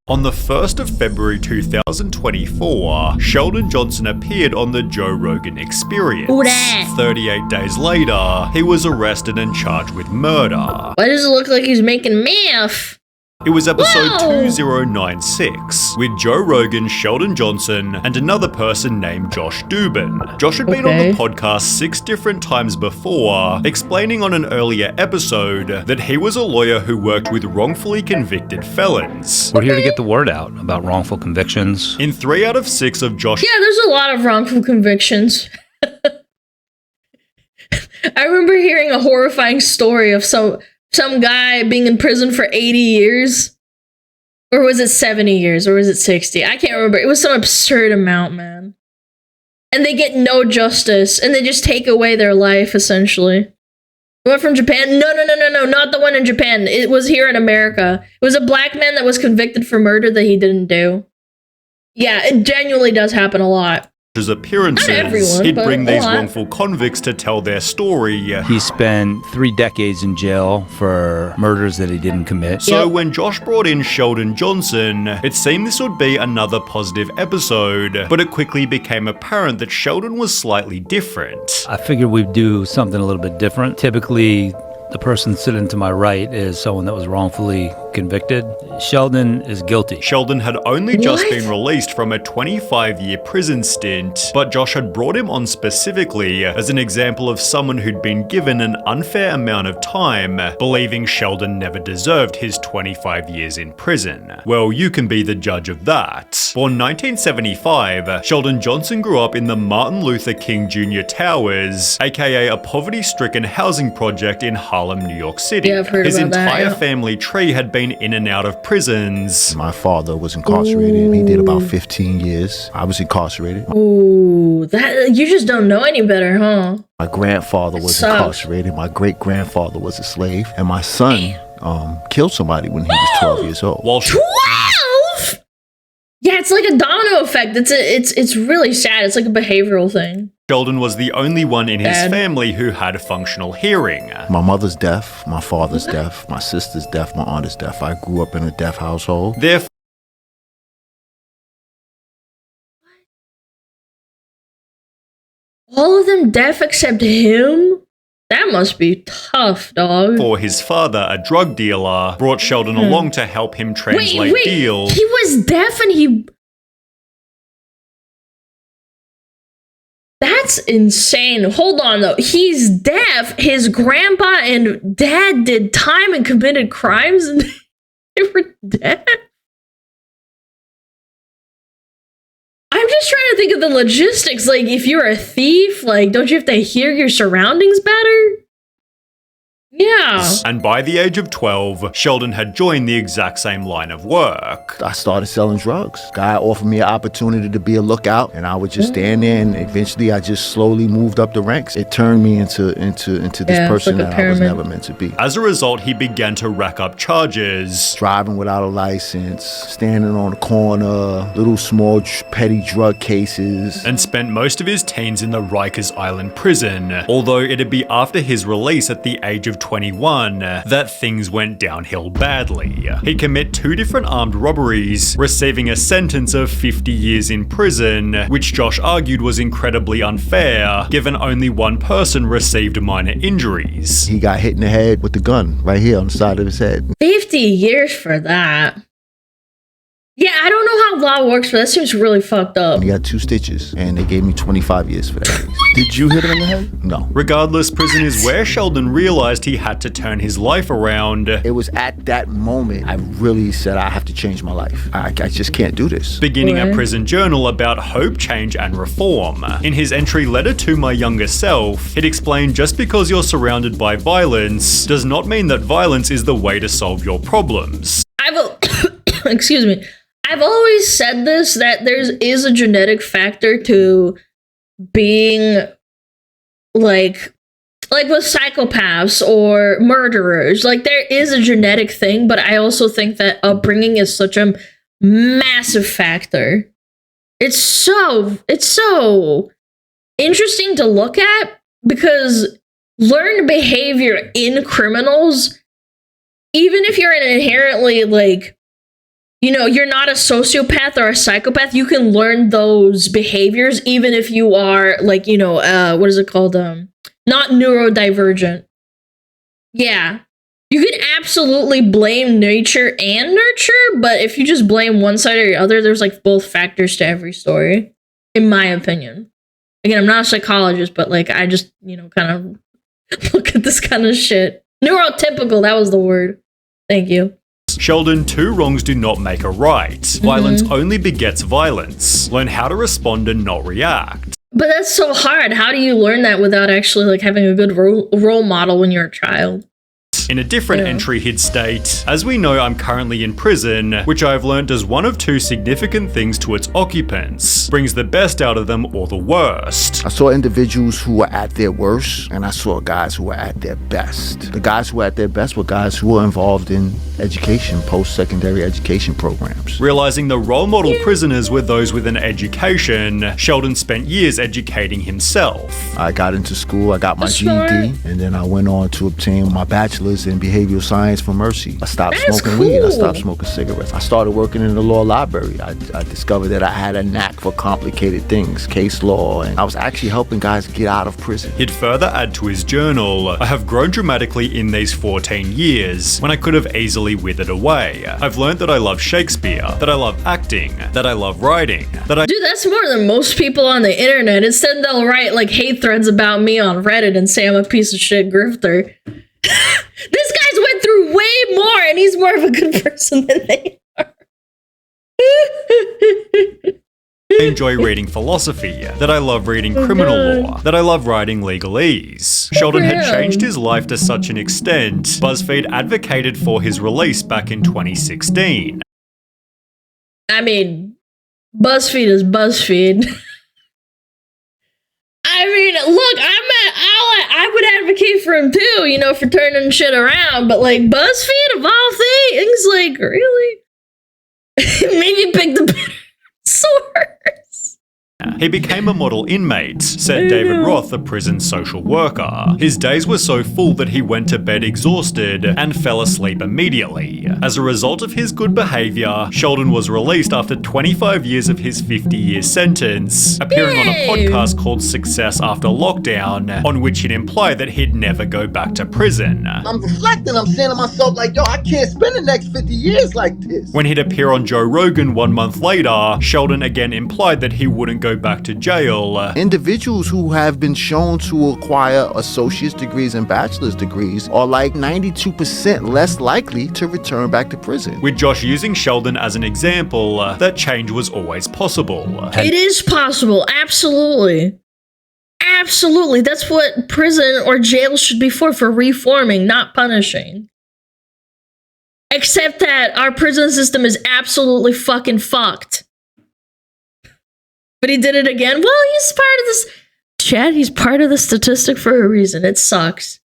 On the 1st of February 2024, Sheldon Johnson appeared on the Joe Rogan Experience. 38 days later, he was arrested and charged with murder. Why does it look like he's making meth? It was episode 2096, with Joe Rogan, Sheldon Johnson, and another person named Josh Dubin. Josh had been on the podcast 6 different times before, explaining on an earlier episode that he was a lawyer who worked with wrongfully convicted felons. We're here to get the word out about wrongful convictions. In 3 out of 6 of Josh... Yeah, there's a lot of wrongful convictions. I remember hearing a horrifying story of some guy being in prison for 80 years. Or was it 70 years? Or was it 60? I can't remember. It was some absurd amount, man. And they get no justice. And they just take away their life, essentially. The one from Japan? No. Not the one in Japan. It was here in America. It was a black man that was convicted for murder that he didn't do. Yeah, it genuinely does happen a lot. His appearances, he'd bring these wrongful convicts to tell their story. He spent 3 decades in jail for murders that he didn't commit. So when Josh brought in Sheldon Johnson, it seemed this would be another positive episode, but it quickly became apparent that Sheldon was slightly different. I figured we'd do something a little bit different. Typically, the person sitting to my right is someone that was wrongfully convicted. Sheldon is guilty. Sheldon had only just been released from a 25-year prison stint, but Josh had brought him on specifically as an example of someone who'd been given an unfair amount of time, believing Sheldon never deserved his 25 years in prison. Well, you can be the judge of that. Born 1975, Sheldon Johnson grew up in the Martin Luther King Jr. Towers, aka a poverty-stricken housing project in Harlem, New York City. Yeah, I've heard His about entire that, family tree had been in and out of prisons. My father was incarcerated. He did about 15 years. I was incarcerated. Ooh, that you just don't know any better, huh? My grandfather was incarcerated. My great-grandfather was a slave. And my son killed somebody when he was 12 years old. 12? Yeah, it's like a domino effect. It's really sad. It's like a behavioral thing. Sheldon was the only one in his family who had functional hearing. My mother's deaf, my father's deaf, my sister's deaf, my aunt is deaf. I grew up in a deaf household. Therefore, all of them deaf except him? That must be tough, dog. For his father, a drug dealer, brought Sheldon along to help him translate deals. He was deaf and he... That's insane. Hold on, though. He's deaf. His grandpa and dad did time and committed crimes and they were deaf? I'm just trying to think of the logistics. Like, if you're a thief, like, don't you have to hear your surroundings better? Yeah. And by the age of 12, Sheldon had joined the exact same line of work. I started selling drugs. Guy offered me an opportunity to be a lookout, and I would just stand there, and eventually I just slowly moved up the ranks. It turned me into this person like that I was never meant to be. As a result, he began to rack up charges. Driving without a license, standing on the corner, little small petty drug cases. And spent most of his teens in the Rikers Island prison, although it'd be after his release at the age of 21 that things went downhill badly. He'd commit 2 different armed robberies, receiving a sentence of 50 years in prison, which Josh argued was incredibly unfair, given only one person received minor injuries. He got hit in the head with the gun right here on the side of his head. 50 years for that. Yeah, I don't know how law works, but that seems really fucked up. He got 2 stitches, and they gave me 25 years for that. Did you hit him in the head? No. Regardless, prison is where Sheldon realized he had to turn his life around. It was at that moment I really said I have to change my life. I just can't do this. Beginning a prison journal about hope, change, and reform. In his entry letter to my younger self, it explained just because you're surrounded by violence does not mean that violence is the way to solve your problems. Excuse me. I've always said this, that there is a genetic factor to being like with psychopaths or murderers. Like, there is a genetic thing, but I also think that upbringing is such a massive factor. It's so interesting to look at because learned behavior in criminals, even if you're an inherently like, you're not a sociopath or a psychopath, you can learn those behaviors even if you are like, what is it called? Not neurodivergent. Yeah. You can absolutely blame nature and nurture, but if you just blame one side or the other, there's like both factors to every story, in my opinion. Again, I'm not a psychologist, but like I just, kind of look at this kind of shit. Neurotypical, that was the word. Thank you. Sheldon, two wrongs do not make a right. Violence only begets violence. Learn how to respond and not react. But that's so hard. How do you learn that without actually like having a good role model when you're a child? In a different entry he'd state, as we know, I'm currently in prison, which I've learned does one of two significant things to its occupants. Brings the best out of them or the worst. I saw individuals who were at their worst, and I saw guys who were at their best. The guys who were at their best were guys who were involved in education, post-secondary education programs. Realizing the role model prisoners were those with an education, Sheldon spent years educating himself. I got into school, I got my GED, and then I went on to obtain my bachelor's in behavioral science from Mercy. I stopped smoking weed, I stopped smoking cigarettes. I started working in the law library. I discovered that I had a knack for complicated things, case law, and I was actually helping guys get out of prison. He'd further add to his journal, I have grown dramatically in these 14 years, when I could have easily withered away. I've learned that I love Shakespeare, that I love acting, that I love writing, that I— Dude, that's more than most people on the internet. Instead, they'll write like hate threads about me on Reddit and say I'm a piece of shit grifter. This guy's went through way more, and he's more of a good person than they are. I enjoy reading philosophy, that I love reading criminal law, that I love writing legalese. Sheldon had changed his life to such an extent, BuzzFeed advocated for his release back in 2016. I mean, BuzzFeed is BuzzFeed. I mean, look, I would advocate for him too, for turning shit around, but like BuzzFeed of all things, like really? Maybe pick the better source. He became a model inmate, said David Roth, the prison social worker. His days were so full that he went to bed exhausted and fell asleep immediately. As a result of his good behavior, Sheldon was released after 25 years of his 50-year sentence, appearing on a podcast called Success After Lockdown, on which he'd implied that he'd never go back to prison. I'm reflecting, I'm saying to myself like, yo, I can't spend the next 50 years like this. When he'd appear on Joe Rogan 1 month later, Sheldon again implied that he wouldn't go back to jail. Individuals who have been shown to acquire associate's degrees and bachelor's degrees are like 92% less likely to return back to prison. With Josh using Sheldon as an example, that change was always possible. It is possible, absolutely. Absolutely. That's what prison or jail should be for reforming, not punishing. Except that our prison system is absolutely fucking fucked. But he did it again. Well, he's part of this. Chad, he's part of the statistic for a reason. It sucks.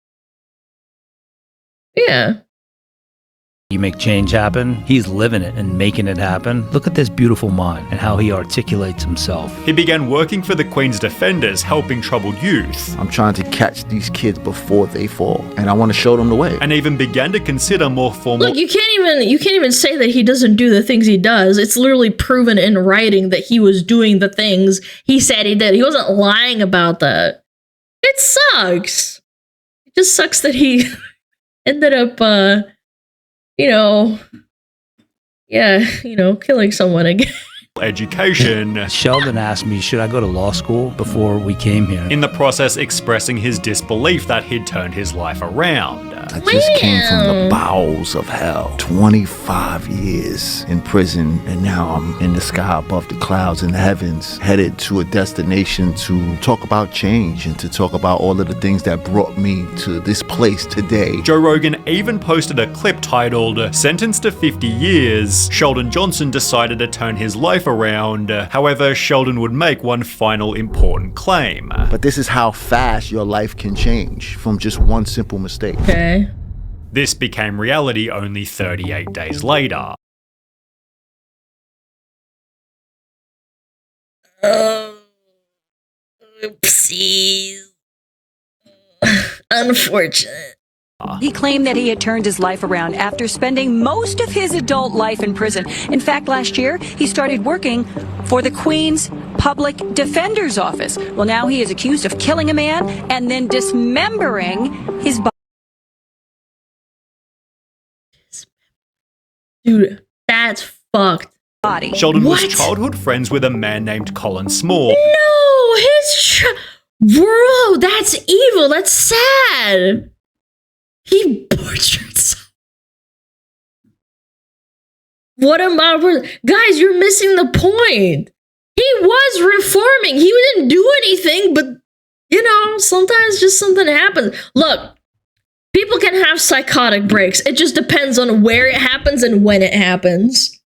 Yeah. You make change happen, he's living it and making it happen. Look at this beautiful mind and how he articulates himself. He began working for the Queen's Defenders, helping troubled youth. I'm trying to catch these kids before they fall, and I want to show them the way. And even began to consider more formal— Look, you can't even say that he doesn't do the things he does. It's literally proven in writing that he was doing the things he said he did. He wasn't lying about that. It sucks. It just sucks that he ended up killing someone again. education. Sheldon asked me, should I go to law school before we came here? In the process, expressing his disbelief that he'd turned his life around. I just came from the bowels of hell. 25 years in prison, and now I'm in the sky above the clouds in the heavens, headed to a destination to talk about change and to talk about all of the things that brought me to this place today. Joe Rogan even posted a clip titled, "Sentenced to 50 years, Sheldon Johnson decided to turn his life around." However, Sheldon would make one final important claim. But this is how fast your life can change from just one simple mistake. Okay. This became reality only 38 days later. Oopsies. Unfortunate. He claimed that he had turned his life around after spending most of his adult life in prison. In fact, last year, he started working for the Queen's Public Defender's Office. Well, now he is accused of killing a man and then dismembering his Dude, that's fucked. body. Sheldon was What? childhood friends with a man named Colin Small. No, bro, that's evil. That's sad. He butchered some. What about guys? You're missing the point. He was reforming. He didn't do anything, but you know, sometimes just something happens. Look, people can have psychotic breaks. It just depends on where it happens and when it happens.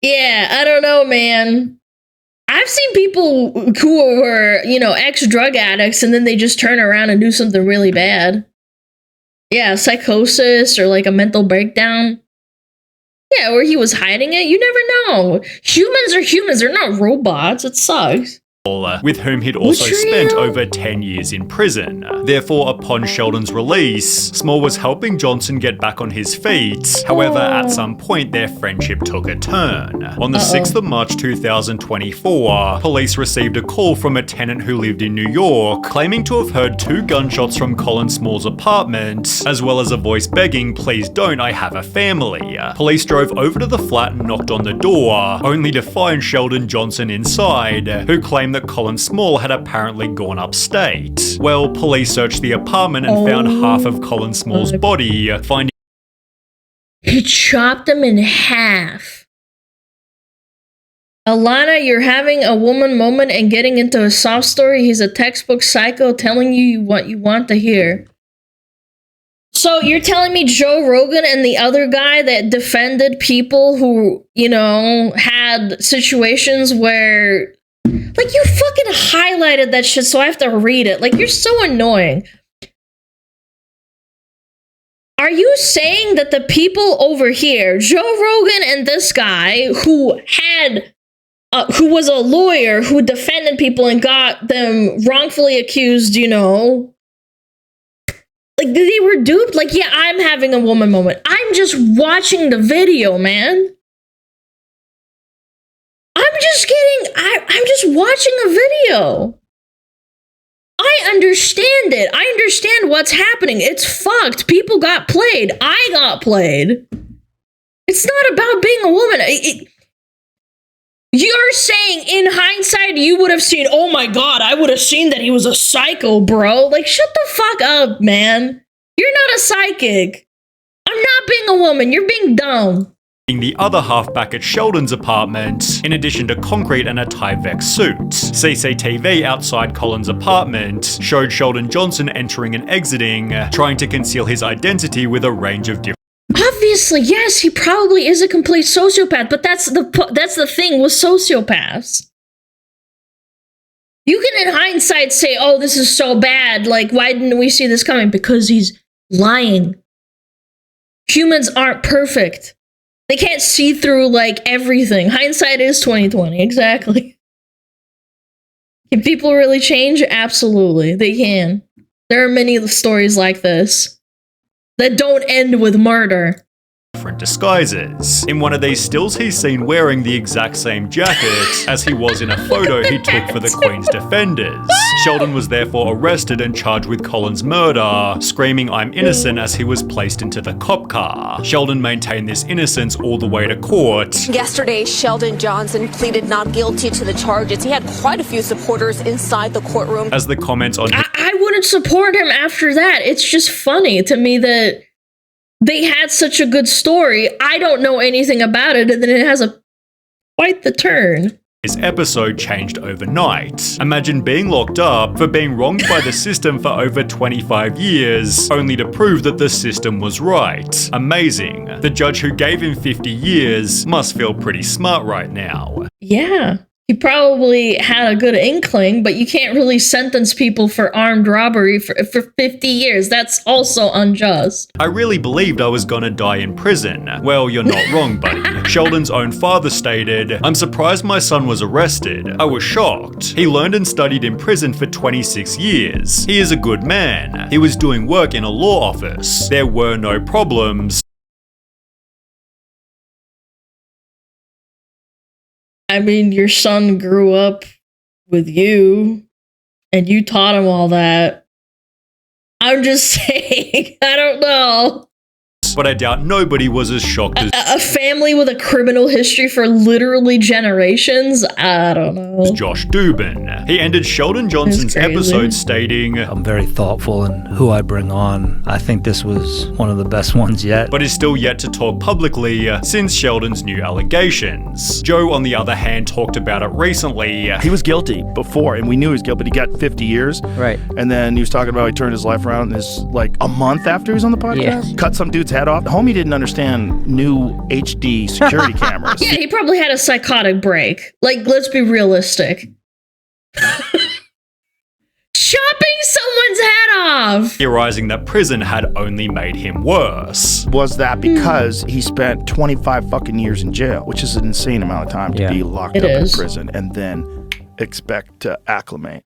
Yeah, I don't know, man. I've seen people who were, you know, ex-drug addicts and then they just turn around and do something really bad. Yeah, psychosis or like a mental breakdown. Yeah, where he was hiding it. You never know. Humans are humans. They're not robots. It sucks. With whom he'd also Betrayal. spent over 10 years in prison. Therefore, upon Sheldon's release, Small was helping Johnson get back on his feet. However, at some point, their friendship took a turn. On the 6th of March 2024, police received a call from a tenant who lived in New York, claiming to have heard 2 gunshots from Colin Small's apartment, as well as a voice begging, "Please don't, I have a family." Police drove over to the flat and knocked on the door, only to find Sheldon Johnson inside, who claimed that Colin Small had apparently gone upstate. Well, police searched the apartment and found half of Colin Small's body, finding He chopped him in half. Alana, you're having a woman moment and getting into a sob story. He's a textbook psycho telling you what you want to hear. So you're telling me Joe Rogan and the other guy that defended people who, you know, had situations where, like, you fucking highlighted that shit so I have to read it. Like, you're so annoying. Are you saying that the people over here, Joe Rogan and this guy who had, who was a lawyer who defended people and got them wrongfully accused, you know, like they were duped? Like, yeah, I'm having a woman moment. I'm just watching the video, man. I'm just watching a video. I understand it. I understand what's happening. It's fucked. People got played. I got played. It's not about being a woman. You're saying in hindsight you would have seen, oh my god, I would have seen that he was a psycho, bro. Like, shut the fuck up, man. You're not a psychic. I'm not being a woman. You're being dumb. the other half back at Sheldon's apartment, in addition to concrete and a Tyvek suit. CCTV outside Colin's apartment showed Sheldon Johnson entering and exiting, trying to conceal his identity with a range of different. Obviously, yes, he probably is a complete sociopath, but that's the thing with sociopaths. You can in hindsight say, oh, this is so bad, like, why didn't we see this coming? Because he's lying. Humans aren't perfect. They can't see through, like, everything. Hindsight is 20/20, exactly. Can people really change? Absolutely, they can. There are many stories like this that don't end with murder. Different disguises. In one of these stills, he's seen wearing the exact same jacket as he was in a photo he took for the Queen's Defenders. Sheldon was therefore arrested and charged with Colin's murder, screaming "I'm innocent" as he was placed into the cop car. Sheldon maintained this innocence all the way to court. Yesterday, Sheldon Johnson pleaded not guilty to the charges. He had quite a few supporters inside the courtroom. As the comments on I wouldn't support him after that. It's just funny to me that they had such a good story. I don't know anything about it, and then it has quite the turn. his episode changed overnight. Imagine being locked up for being wronged by the system for over 25 years, only to prove that the system was right. Amazing. The judge who gave him 50 years must feel pretty smart right now. Yeah. he probably had a good inkling, but you can't really sentence people for armed robbery for 50 years. That's also unjust. I really believed I was gonna die in prison. Well, you're not wrong, buddy. Sheldon's own father stated, "I'm surprised my son was arrested. I was shocked. He learned and studied in prison for 26 years. He is a good man. He was doing work in a law office. There were no problems." I mean, your son grew up with you, and you taught him all that. I'm just saying, I don't know. But I doubt nobody was as shocked as A family with a criminal history for literally generations? I don't know. Josh Dubin. He ended Sheldon Johnson's crazy. episode stating, I'm very thoughtful in who I bring on. I think this was one of the best ones yet. but is still yet to talk publicly since Sheldon's new allegations. Joe, on the other hand, talked about it recently. He was guilty before, and we knew he was guilty, but he got 50 years. Right. And then he was talking about he turned his life around this like a month after he was on the podcast. Yeah. Cut some dude's head off. The homie didn't understand new HD security cameras. Yeah, he probably had a psychotic break. Like, let's be realistic. Chopping someone's head off! Theorizing that prison had only made him worse. Was that because he spent 25 fucking years in jail, which is an insane amount of time to Yeah. be locked It up is. in prison and then expect to acclimate.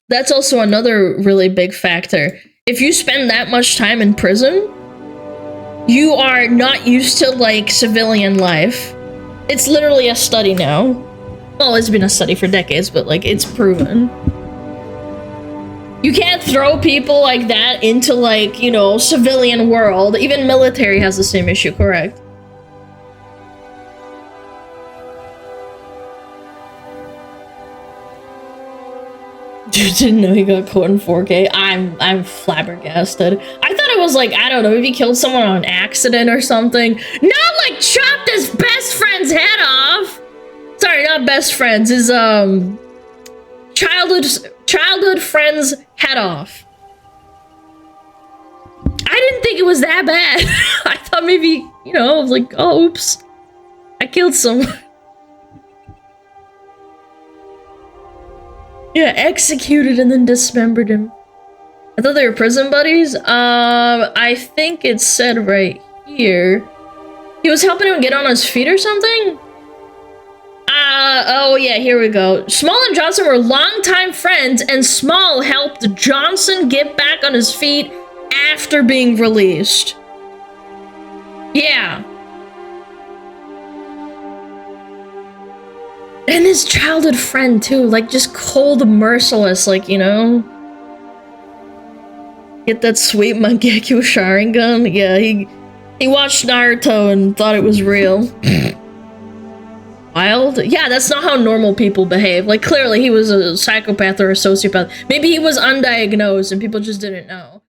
That's also another really big factor. If you spend that much time in prison, you are not used to, like, civilian life. It's literally a study now. Well, it's been a study for decades, but, like, it's proven. You can't throw people like that into, like, you know, civilian world. Even military has the same issue, correct? You didn't know he got caught in 4K? I'm flabbergasted. I thought it was like, I don't know, maybe he killed someone on accident or something. Not like chopped his best friend's head off. Sorry, not best friends. His childhood friend's head off. I didn't think it was that bad. I thought maybe, you know, I was like, oh, oops. I killed someone. Yeah, executed and then dismembered him. I thought they were prison buddies. I think it said right here. He was helping him get on his feet or something? Oh yeah, here we go. Small and Johnson were longtime friends, and Small helped Johnson get back on his feet after being released. Yeah. And his childhood friend, too. Like, just cold, merciless, like, you know? Get that sweet Mangekyo Sharingan? Yeah, he watched Naruto and thought it was real. Wild? Yeah, that's not how normal people behave. Like, clearly he was a psychopath or a sociopath. Maybe he was undiagnosed and people just didn't know.